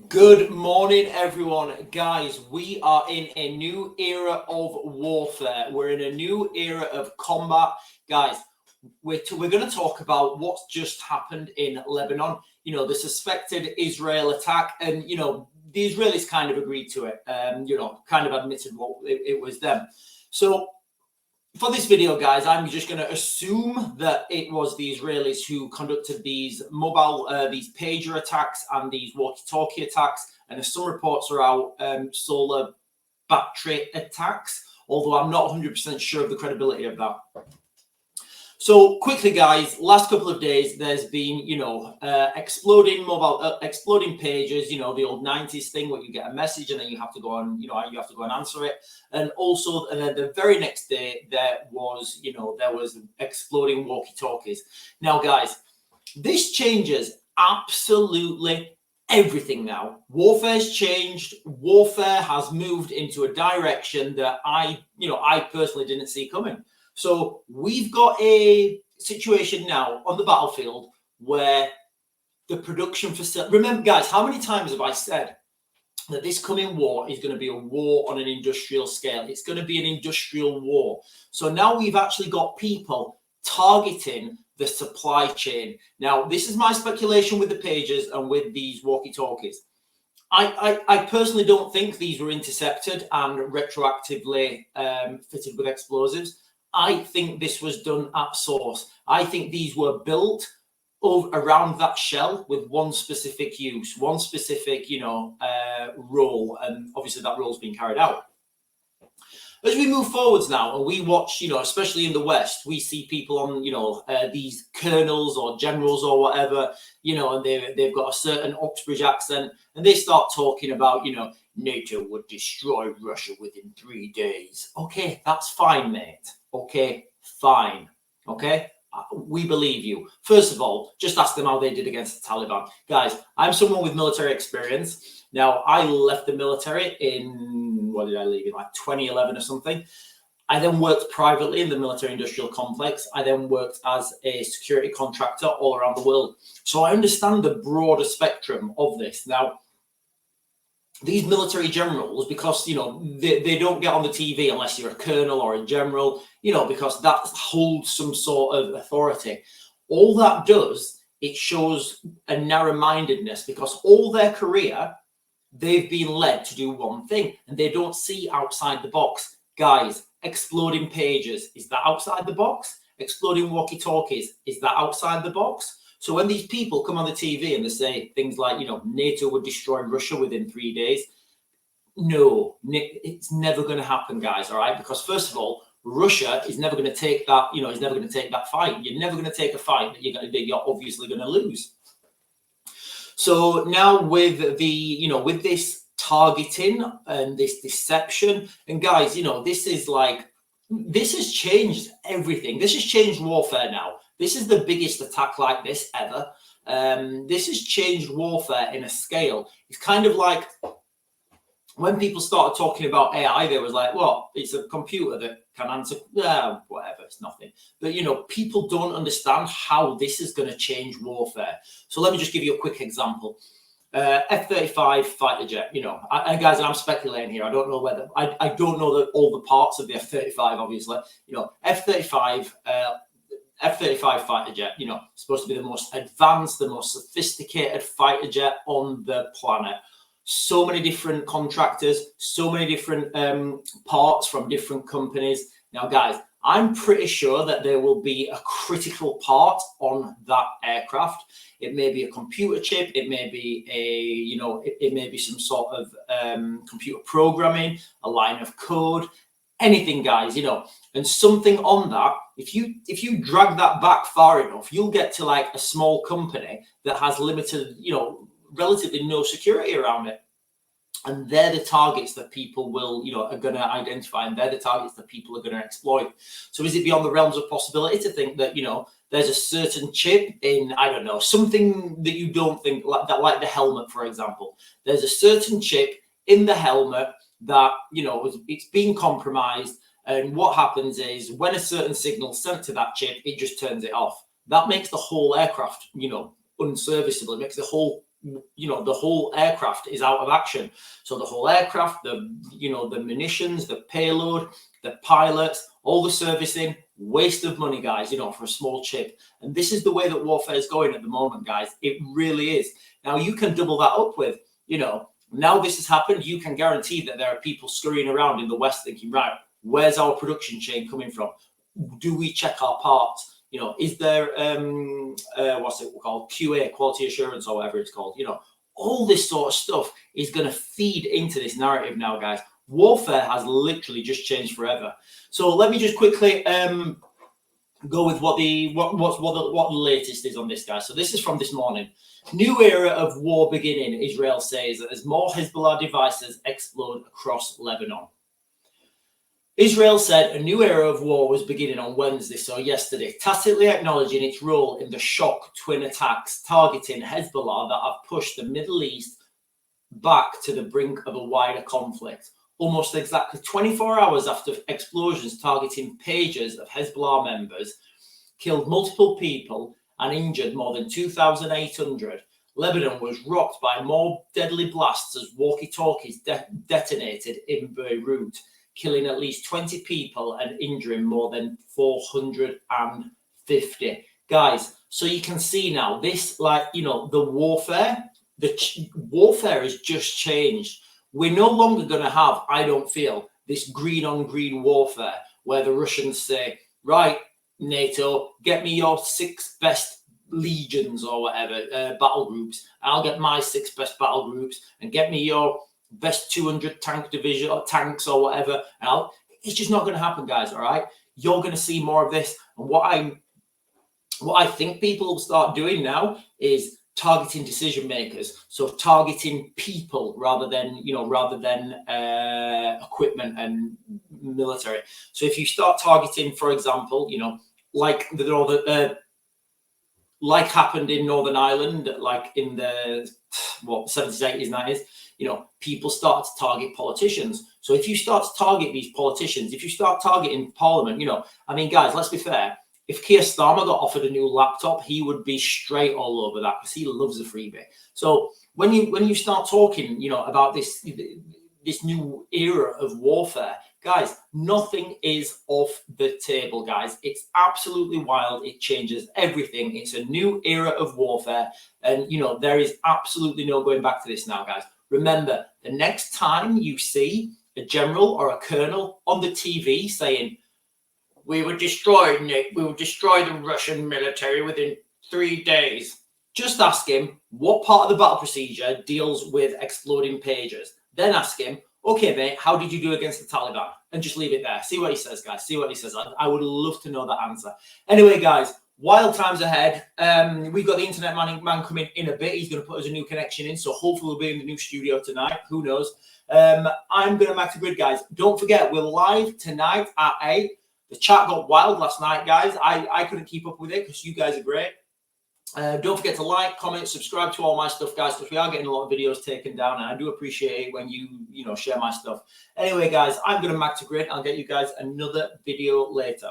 Good morning, everyone. Guys, we are in a new era of warfare. We're in a new era of combat. Guys, we're going to talk about what's just happened in Lebanon. You know, the suspected Israel attack, and, you know, the Israelis kind of agreed to it, kind of admitted what it was them. So for this video, guys, I'm just going to assume that it was the Israelis who conducted these these pager attacks and these walkie-talkie attacks. And as some reports are out, solar battery attacks, although I'm not 100% sure of the credibility of that. So quickly, guys, last couple of days, there's been, exploding pages, the old 90s thing where you get a message and then you have to go on, you have to go and answer it. And also, and then the very next day, there was exploding walkie-talkies. Now, guys, this changes absolutely everything now. Warfare's changed. Warfare has moved into a direction that I personally didn't see coming. So we've got a situation now on the battlefield where the production facility. Remember, guys, how many times have I said that this coming war is going to be a war on an industrial scale? It's going to be an industrial war. So now we've actually got people targeting the supply chain. Now, this is my speculation with the pages and with these walkie-talkies. I personally don't think these were intercepted and retroactively fitted with explosives. I think this was done at source. I think these were built around that shell with one specific use, one specific, role, and obviously that role is being carried out. As we move forwards now, and we watch, especially in the West, we see people on, these colonels or generals or whatever, and they've got a certain Oxbridge accent, and they start talking about, NATO would destroy Russia within 3 days. Okay, that's fine, mate. Okay, fine. Okay, we believe you. First of all, just ask them how they did against the Taliban. Guys, I'm someone with military experience. Now, I left the military in, what did I leave in, like 2011 or something. I then worked privately in the military industrial complex. I then worked as a security contractor all around the world. So I understand the broader spectrum of this. Now, these military generals, because, they don't get on the TV unless you're a colonel or a general, because that holds some sort of authority. All that does, it shows a narrow-mindedness, because all their career, they've been led to do one thing, and they don't see outside the box. Guys, exploding pages, is that outside the box? Exploding walkie-talkies, is that outside the box? So when these people come on the TV and they say things like, NATO would destroy Russia within 3 days, no, it's never going to happen, guys, all right? Because first of all, Russia is never going to take that, is never going to take that fight. You're never going to take a fight that you're obviously going to lose. So now with with this targeting and this deception, and guys, this has changed everything. This has changed warfare now. This is the biggest attack like this ever. This has changed warfare in a scale. It's kind of like when people started talking about AI, they was like, well, it's a computer that can answer, whatever, it's nothing. But, people don't understand how this is going to change warfare. So let me just give you a quick example. F-35 fighter jet, guys, I'm speculating here. I don't know whether, I don't know all the parts of the F-35, obviously. F-35 fighter jet, supposed to be the most advanced, the most sophisticated fighter jet on the planet. So many different contractors, so many different parts from different companies. Now, guys, I'm pretty sure that there will be a critical part on that aircraft. It may be a computer chip. It may be it may be some sort of computer programming, a line of code, anything, guys, and something on that. If you drag that back far enough, you'll get to like a small company that has limited, relatively no security around it. And they're the targets that people will, are going to identify, and they're the targets that people are going to exploit. So is it beyond the realms of possibility to think that, there's a certain chip in, I don't know, something that you don't think, like the helmet, for example. There's a certain chip in the helmet that, it's been compromised. And what happens is when a certain signal is sent to that chip, it just turns it off. That makes the whole aircraft, unserviceable. It makes the whole the whole aircraft is out of action. So the whole aircraft, the munitions, the payload, the pilots, all the servicing, waste of money, guys, for a small chip. And this is the way that warfare is going at the moment, guys. It really is. Now you can double that up with, now this has happened, you can guarantee that there are people scurrying around in the West thinking, right, where's our production chain coming from? Do we check our parts? Is there what's it called, QA, quality assurance, or whatever it's called? All this sort of stuff is going to feed into this narrative now, guys. Warfare has literally just changed forever. So let me just quickly go with what the latest is on this, guys. So this is from this morning. New era of war beginning, Israel says, as more Hezbollah devices explode across Lebanon. Israel said a new era of war was beginning on Wednesday, so yesterday, tacitly acknowledging its role in the shock twin attacks targeting Hezbollah that have pushed the Middle East back to the brink of a wider conflict. Almost exactly 24 hours after explosions targeting pages of Hezbollah members killed multiple people and injured more than 2,800, Lebanon was rocked by more deadly blasts as walkie-talkies detonated in Beirut, killing at least 20 people and injuring more than 450. Guys, so you can see now this, the warfare has just changed. We're no longer going to have, I don't feel, this green on green warfare where the Russians say, right, NATO, get me your 6 best legions or whatever, battle groups. I'll get my 6 best battle groups, and get me your best 200 tank division or tanks or whatever. It's just not going to happen, guys. All right, you're going to see more of this. And what I think people will start doing now is targeting decision makers. So targeting people rather than equipment and military. So if you start targeting, for example, like like happened in Northern Ireland, like in the 70s, 80s, 90s, people start to target politicians. So if you start to target these politicians, if you start targeting Parliament, guys, let's be fair. If Keir Starmer got offered a new laptop, he would be straight all over that because he loves a freebie. So when you start talking, about this new era of warfare, guys, nothing is off the table, guys. It's absolutely wild. It changes everything. It's a new era of warfare. And, there is absolutely no going back to this now, guys. Remember, the next time you see a general or a colonel on the TV saying, we will destroy the Russian military within 3 days, just ask him what part of the battle procedure deals with exploding pages. Then ask him, okay, mate, how did you do against the Taliban? And just leave it there. See what he says, guys. See what he says. I would love to know that answer. Anyway, guys, wild times ahead. We've got the internet man coming in a bit. He's going to put us a new connection in. So hopefully we'll be in the new studio tonight. Who knows? I'm going to Max the Grid, guys. Don't forget, we're live tonight at 8. The chat got wild last night, guys. I couldn't keep up with it because you guys are great. Don't forget to like, comment, subscribe to all my stuff, guys, because we are getting a lot of videos taken down, and I do appreciate it when you share my stuff. Anyway, guys, I'm going to Max the Grid. I'll get you guys another video later.